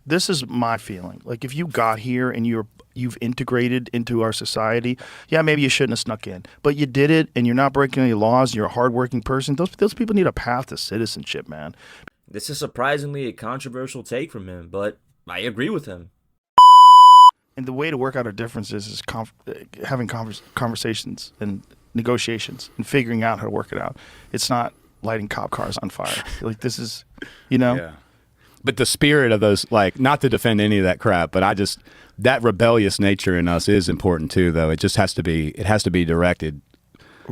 This is my feeling. Like, if you got here and you've integrated into our society, yeah, maybe you shouldn't have snuck in, but you did it, and you're not breaking any laws. And you're a hardworking person. Those people need a path to citizenship, man. This is surprisingly a controversial take from him, but I agree with him. And the way to work out our differences is having conversations and negotiations and figuring out how to work it out. It's not lighting cop cars on fire. Like, this is, Yeah. But the spirit of those, like, not to defend any of that crap, but that rebellious nature in us is important too, though. It has to be directed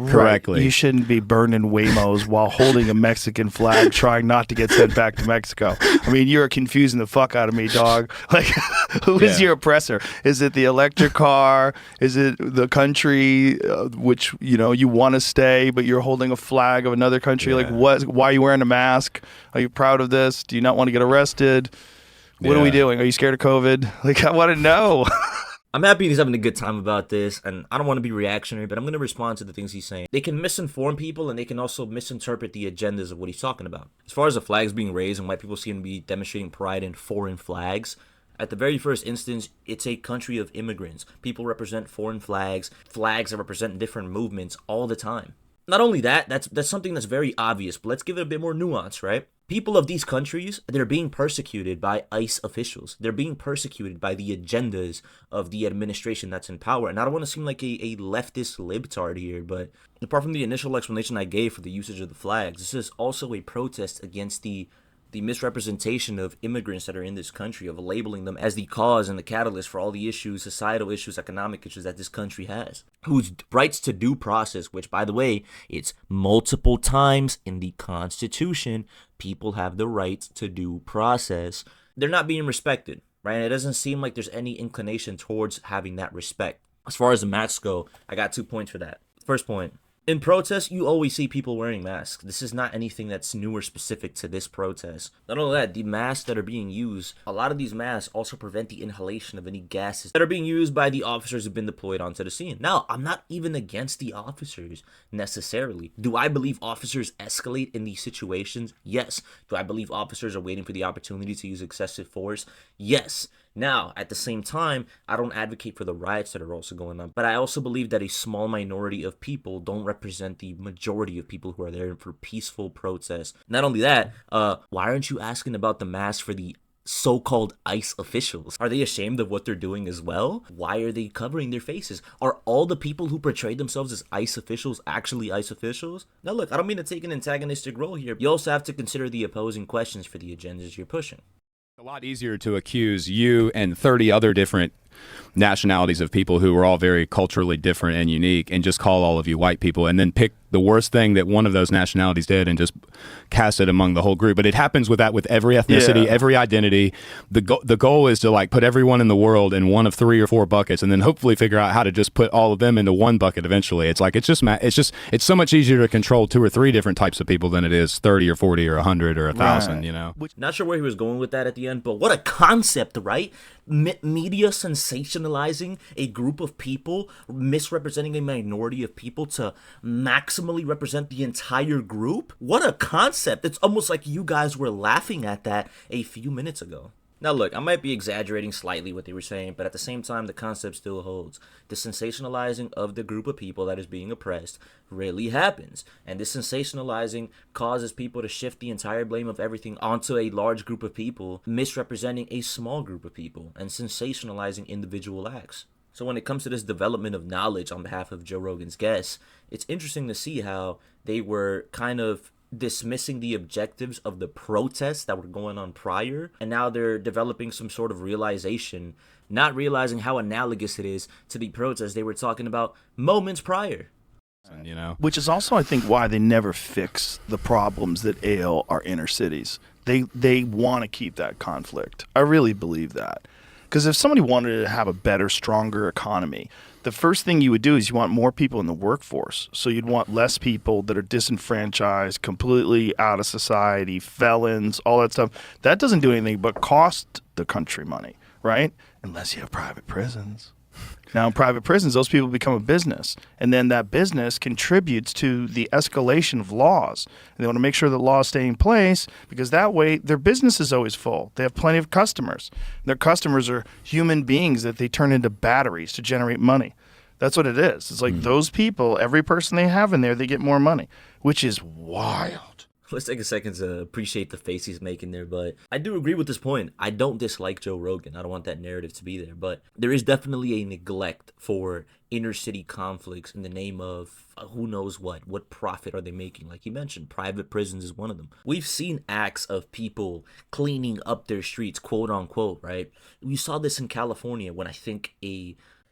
correctly. Right. You shouldn't be burning Waymos while holding a Mexican flag, trying not to get sent back to Mexico. I mean, you're confusing the fuck out of me, dog. Like, who is your oppressor? Is it the electric car? Is it the country which you want to stay, but you're holding a flag of another country? Like, what? Why are you wearing a mask? Are you proud of this? Do you not want to get arrested? What are we doing? Are you scared of COVID? Like, I want to know. I'm happy he's having a good time about this, and I don't want to be reactionary, but I'm going to respond to the things he's saying. They can misinform people, and they can also misinterpret the agendas of what he's talking about. As far as the flags being raised and white people seem to be demonstrating pride in foreign flags, at the very first instance, it's a country of immigrants. People represent foreign flags that represent different movements all the time. Not only that, that's something that's very obvious, but let's give it a bit more nuance, right? People of these countries, they're being persecuted by ICE officials. They're being persecuted by the agendas of the administration that's in power. And I don't want to seem like a leftist libtard here, but apart from the initial explanation I gave for the usage of the flags, this is also a protest against the misrepresentation of immigrants that are in this country, of labeling them as the cause and the catalyst for all the issues, societal issues, economic issues that this country has. Whose rights to due process, which, by the way, it's multiple times in the Constitution, people have the right to due process. They're not being respected, right? It doesn't seem like there's any inclination towards having that respect. As far as the masks go, I got 2 points for that. First point. In protests, you always see people wearing masks. This is not anything that's new or specific to this protest. Not only that, the masks that are being used, a lot of these masks also prevent the inhalation of any gases that are being used by the officers who've been deployed onto the scene. Now, I'm not even against the officers necessarily. Do I believe officers escalate in these situations? Yes. Do I believe officers are waiting for the opportunity to use excessive force? Yes. Now, at the same time, I don't advocate for the riots that are also going on, but I also believe that a small minority of people don't represent the majority of people who are there for peaceful protests. Not only that, why aren't you asking about the masks for the so-called ICE officials? Are they ashamed of what they're doing as well? Why are they covering their faces? Are all the people who portray themselves as ICE officials actually ICE officials? Now look, I don't mean to take an antagonistic role here. You also have to consider the opposing questions for the agendas you're pushing. A lot easier to accuse you and 30 other different nationalities of people who are all very culturally different and unique and just call all of you white people and then pick the worst thing that one of those nationalities did and just cast it among the whole group. But it happens with every ethnicity, every identity. The goal is to like put everyone in the world in one of 3 or 4 buckets and then hopefully figure out how to just put all of them into one bucket eventually. It's like it's so much easier to control 2 or 3 different types of people than it is 30 or 40 or 100 or 1,000, Not sure where he was going with that at the end, but what a concept, right? Media sensationalizing a group of people, misrepresenting a minority of people to maximally represent the entire group. What a concept. It's almost like you guys were laughing at that a few minutes ago. Now look, I might be exaggerating slightly what they were saying, but at the same time, the concept still holds. The sensationalizing of the group of people that is being oppressed really happens. And this sensationalizing causes people to shift the entire blame of everything onto a large group of people, misrepresenting a small group of people, and sensationalizing individual acts. So when it comes to this development of knowledge on behalf of Joe Rogan's guests, it's interesting to see how they were kind of dismissing the objectives of the protests that were going on prior, and now they're developing some sort of realization, not realizing how analogous it is to the protests they were talking about moments prior. Which is also, I think, why they never fix the problems that ail our inner cities. They want to keep that conflict. I really believe that. Because if somebody wanted to have a better, stronger economy, the first thing you would do is you want more people in the workforce. So you'd want less people that are disenfranchised, completely out of society, felons, all that stuff. That doesn't do anything but cost the country money, right? Unless you have private prisons. Now, in private prisons, those people become a business, and then that business contributes to the escalation of laws. And they want to make sure that laws stay in place because that way their business is always full. They have plenty of customers. Their customers are human beings that they turn into batteries to generate money. That's what it is. It's like those people, every person they have in there, they get more money, which is wild. Let's take a second to appreciate the face he's making there, but I do agree with this point. I don't dislike Joe Rogan. I don't want that narrative to be there, but there is definitely a neglect for inner city conflicts in the name of who knows what profit are they making? Like you mentioned, private prisons is one of them. We've seen acts of people cleaning up their streets, quote unquote, right? We saw this in California when I think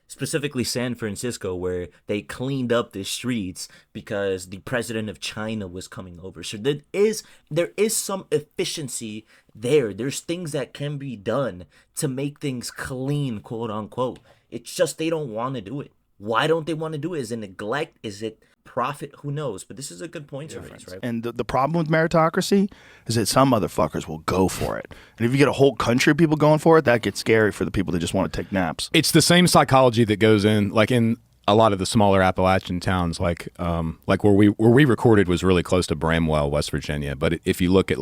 specifically San Francisco, where they cleaned up the streets because the president of China was coming over. So there is some efficiency there. There's things that can be done to make things clean, quote unquote. It's just they don't want to do it. Why don't they want to do it? Is it neglect? Is it profit? Who knows? But this is a good point to raise, right? And the problem with meritocracy is that some motherfuckers will go for it. And if you get a whole country of people going for it, that gets scary for the people that just want to take naps. It's the same psychology that goes in, like in a lot of the smaller Appalachian towns, like where we recorded was really close to Bramwell, West Virginia. But if you look at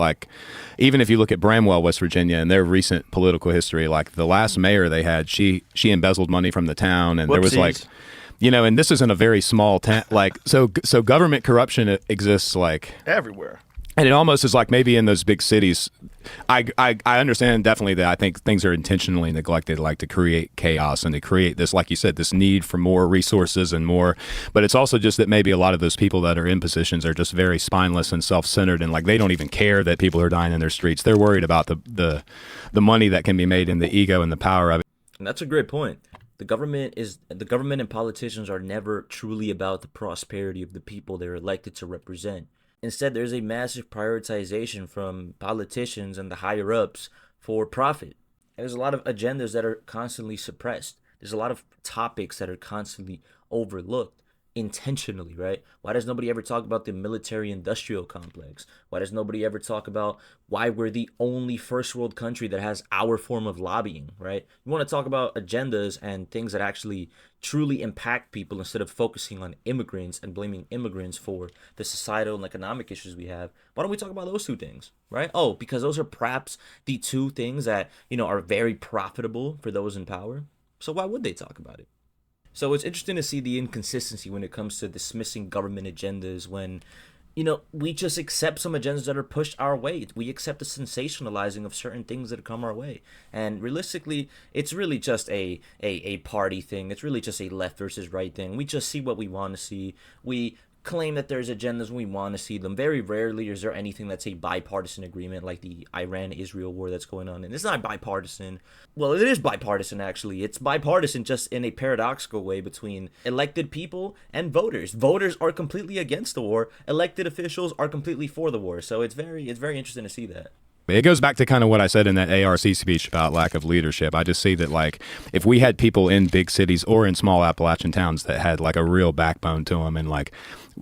even if you look at Bramwell, West Virginia, and their recent political history, like the last mayor they had, she embezzled money from the town, and there was like, and this isn't a very small town, so government corruption exists like everywhere. And it almost is like maybe in those big cities. I understand definitely that I think things are intentionally neglected, like to create chaos and to create this, like you said, this need for more resources and more. But it's also just that maybe a lot of those people that are in positions are just very spineless and self-centered, and like they don't even care that people are dying in their streets. They're worried about the money that can be made and the ego and the power of it. And that's a great point. The government and politicians are never truly about the prosperity of the people they're elected to represent. Instead, there's a massive prioritization from politicians and the higher ups for profit. There's a lot of agendas that are constantly suppressed. There's a lot of topics that are constantly overlooked intentionally, right? Why does nobody ever talk about the military-industrial complex? Why does nobody ever talk about why we're the only first world country that has our form of lobbying, right? You want to talk about agendas and things that actually truly impact people instead of focusing on immigrants and blaming immigrants for the societal and economic issues we have. Why don't we talk about those two things, right? Oh, because those are perhaps the two things that, are very profitable for those in power. So why would they talk about it? So it's interesting to see the inconsistency when it comes to dismissing government agendas when, we just accept some agendas that are pushed our way. We accept the sensationalizing of certain things that come our way. And realistically, it's really just a party thing. It's really just a left versus right thing. We just see what we want to see. We claim that there's agendas when we want to see them. Very rarely is there anything that's a bipartisan agreement like the Iran-Israel war that's going on. And it's not bipartisan. Well, it is bipartisan, actually. It's bipartisan just in a paradoxical way between elected people and voters. Voters are completely against the war. Elected officials are completely for the war. So it's very interesting to see that. It goes back to kind of what I said in that ARC speech about lack of leadership. I just see that, like, if we had people in big cities or in small Appalachian towns that had like a real backbone to them and like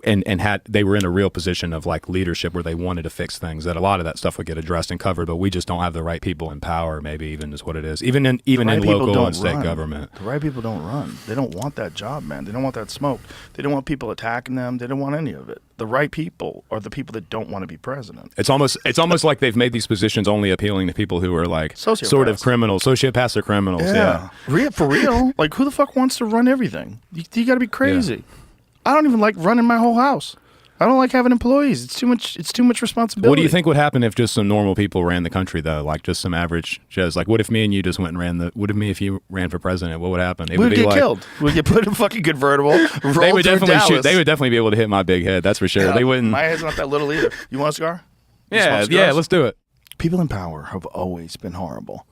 and they were in a real position of like leadership where they wanted to fix things, that a lot of that stuff would get addressed and covered. But we just don't have the right people in power, maybe even is what it is. Even in local and state government. The right people don't run. They don't want that job, man. They don't want that smoke. They don't want people attacking them. They don't want any of it. The right people are the people that don't want to be president. It's almost like they've made these positions only appealing to people who are like sociopaths. Sort of criminals, sociopaths or criminals. Yeah. For real. Like, who the fuck wants to run everything? You got to be crazy. Yeah. I don't even like running my whole house. I don't like having employees. It's too much responsibility. What do you think would happen if just some normal people ran the country, though? Like just some average Joes. Like, what if me and you just went and if you ran for president? What would happen? We'd get killed. We'd get put in a fucking convertible. They would definitely shoot. They would definitely be able to hit my big head. That's for sure. Yeah, they wouldn't. My head's not that little either. You want a cigar? Yeah, let's do it. People in power have always been horrible.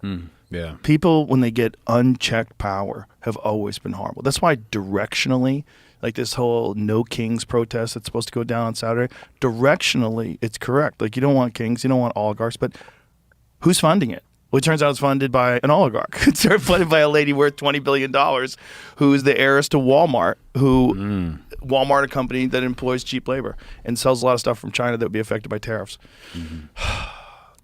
Yeah. People, when they get unchecked power, have always been horrible. That's why directionally, like this whole no kings protest that's supposed to go down on Saturday, directionally, it's correct. Like, you don't want kings, you don't want oligarchs, but who's funding it? Well, it turns out it's funded by an oligarch. It's funded by a lady worth $20 billion who's the heiress to Walmart, Walmart, a company that employs cheap labor and sells a lot of stuff from China that would be affected by tariffs.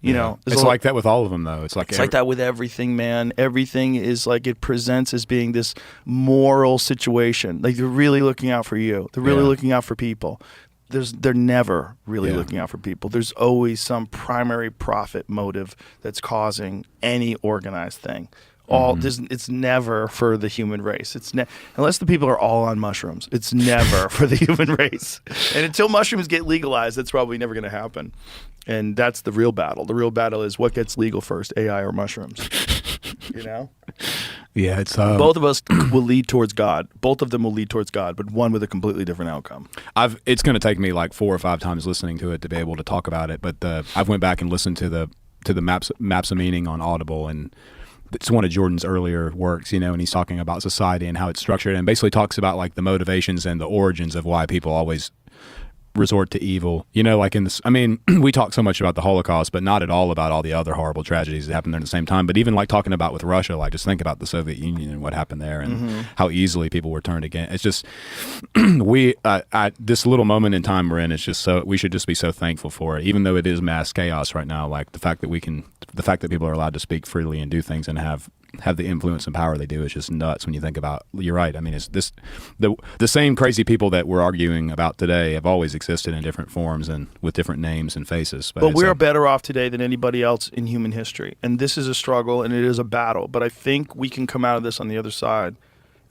You know, it's like that with all of them, though. It's like that with everything, man. Everything is like it presents as being this moral situation. Like they're really looking out for you. They're really looking out for people. They're never really looking out for people. There's always some primary profit motive that's causing any organized thing. It's never for the human race. Unless the people are all on mushrooms. It's never for the human race. And until mushrooms get legalized, that's probably never going to happen. And that's the real battle. The real battle is what gets legal first, AI or mushrooms. You know? Yeah, it's both of us will lead towards God. Both of them will lead towards God, but one with a completely different outcome. It's going to take me like 4 or 5 times listening to it to be able to talk about it. But I've went back and listened to the maps of meaning on Audible, and it's one of Jordan's earlier works, you know, and he's talking about society and how it's structured, and basically talks about like the motivations and the origins of why people always resort to evil. You know, like in this, I mean, we talk so much about the Holocaust, but not at all about all the other horrible tragedies that happened there at the same time. But even like talking about with Russia, like just think about the Soviet Union and what happened there and how easily people were turned against. It's just, this little moment in time we're in, it's just so, we should just be so thankful for it, even though it is mass chaos right now. Like the fact that people are allowed to speak freely and do things and have the influence and power they do is just nuts when you think about. You're right. I mean, it's the same crazy people that we're arguing about today have always existed in different forms and with different names and faces. But we're better off today than anybody else in human history, and this is a struggle and it is a battle. But I think we can come out of this on the other side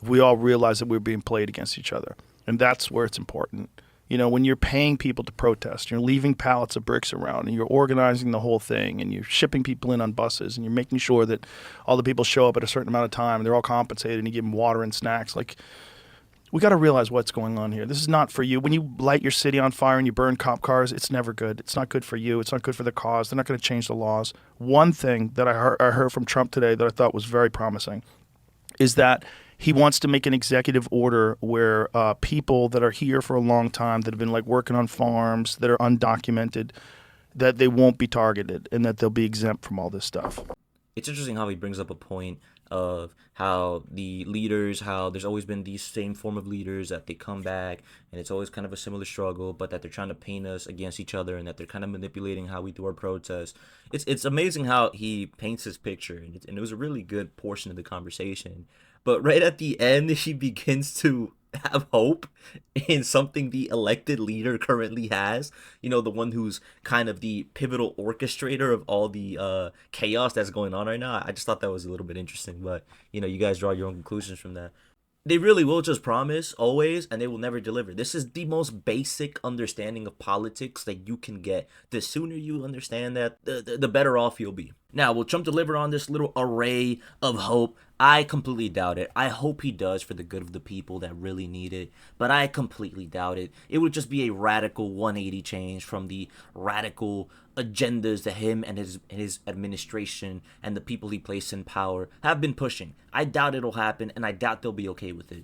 if we all realize that we're being played against each other, and that's where it's important. You know, when you're paying people to protest, you're leaving pallets of bricks around, and you're organizing the whole thing, and you're shipping people in on buses, and you're making sure that all the people show up at a certain amount of time, and they're all compensated, and you give them water and snacks. Like, we got to realize what's going on here. This is not for you. When you light your city on fire and you burn cop cars, it's never good. It's not good for you. It's not good for the cause. They're not going to change the laws. One thing that I heard from Trump today that I thought was very promising is that he wants to make an executive order where people that are here for a long time, that have been like working on farms, that are undocumented, that they won't be targeted and that they'll be exempt from all this stuff. It's interesting how he brings up a point of how the leaders, how there's always been these same form of leaders, that they come back and it's always kind of a similar struggle, but that they're trying to paint us against each other and that they're kind of manipulating how we do our protests. It's amazing how he paints his picture, and it was a really good portion of the conversation. But right at the end, he begins to have hope in something the elected leader currently has. You know, the one who's kind of the pivotal orchestrator of all the chaos that's going on right now. I just thought that was a little bit interesting. But, you know, you guys draw your own conclusions from that. They really will just promise always, and they will never deliver. This is the most basic understanding of politics that you can get. The sooner you understand that, the better off you'll be. Now, will Trump deliver on this little array of hope? I completely doubt it. I hope he does for the good of the people that really need it, but I completely doubt it. It would just be a radical 180 change from the radical agendas that him and his administration and the people he placed in power have been pushing. I doubt it'll happen, and I doubt they'll be okay with it.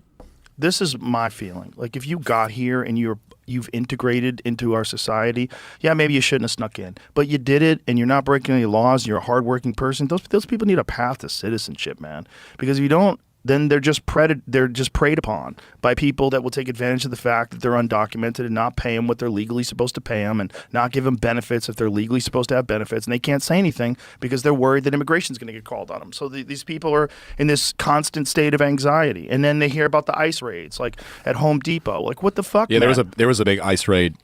This is my feeling. Like, if you got here and you've integrated into our society, yeah, maybe you shouldn't have snuck in, but you did it, and you're not breaking any laws. You're a hardworking person. Those people need a path to citizenship, man. Because if you don't, then they're just preyed upon by people that will take advantage of the fact that they're undocumented and not pay them what they're legally supposed to pay them, and not give them benefits if they're legally supposed to have benefits, and they can't say anything because they're worried that immigration is going to get called on them. So these people are in this constant state of anxiety, and then they hear about the ICE raids, like at Home Depot. Like, what the fuck? Yeah, man? there was a big ICE raid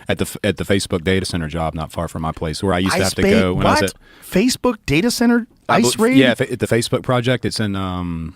at the Facebook data center job not far from my place, where I used to have to go when I was at Facebook data center ICE raid. Yeah, at the Facebook project. It's in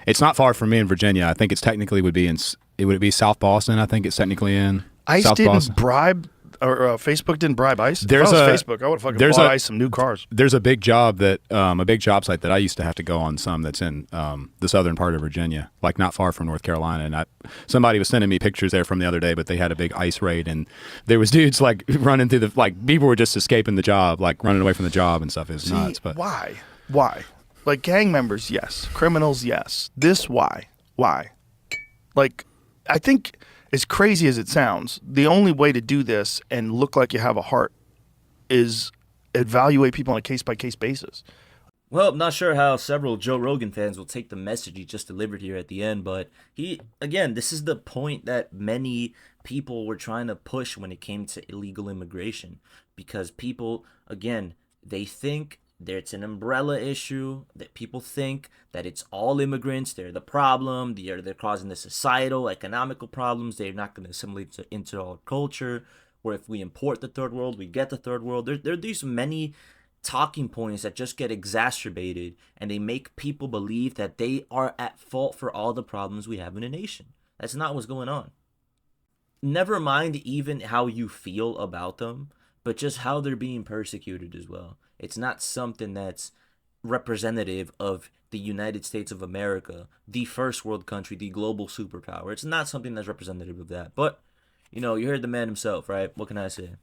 it's not far from me in Virginia. I think it's technically would be South Boston. I think it's technically in ICE South didn't Boston. bribe, or Facebook didn't bribe ICE. There's if I was Facebook, I would have fucking bought ICE some new cars. There's a big job site that I used to have to go on that's in the southern part of Virginia, like not far from North Carolina. And somebody was sending me pictures there from the other day, but they had a big ICE raid, and there was dudes like running through people were just escaping the job, like running away from the job and stuff. It's nuts. But why? Like, gang members, yes. Criminals, yes. This, why? Like, I think, as crazy as it sounds, the only way to do this and look like you have a heart is evaluate people on a case-by-case basis. Well, I'm not sure how several Joe Rogan fans will take the message he just delivered here at the end, but this is the point that many people were trying to push when it came to illegal immigration, because people, again, they think that it's an umbrella issue, that people think that it's all immigrants, they're the problem, they're causing the societal, economical problems, they're not going to assimilate into our culture, or if we import the third world, we get the third world. There are these many talking points that just get exacerbated, and they make people believe that they are at fault for all the problems we have in a nation. That's not what's going on. Never mind even how you feel about them, but just how they're being persecuted as well. It's not something that's representative of the United States of America, the first world country, the global superpower. It's not something that's representative of that. But, you heard the man himself, right? What can I say?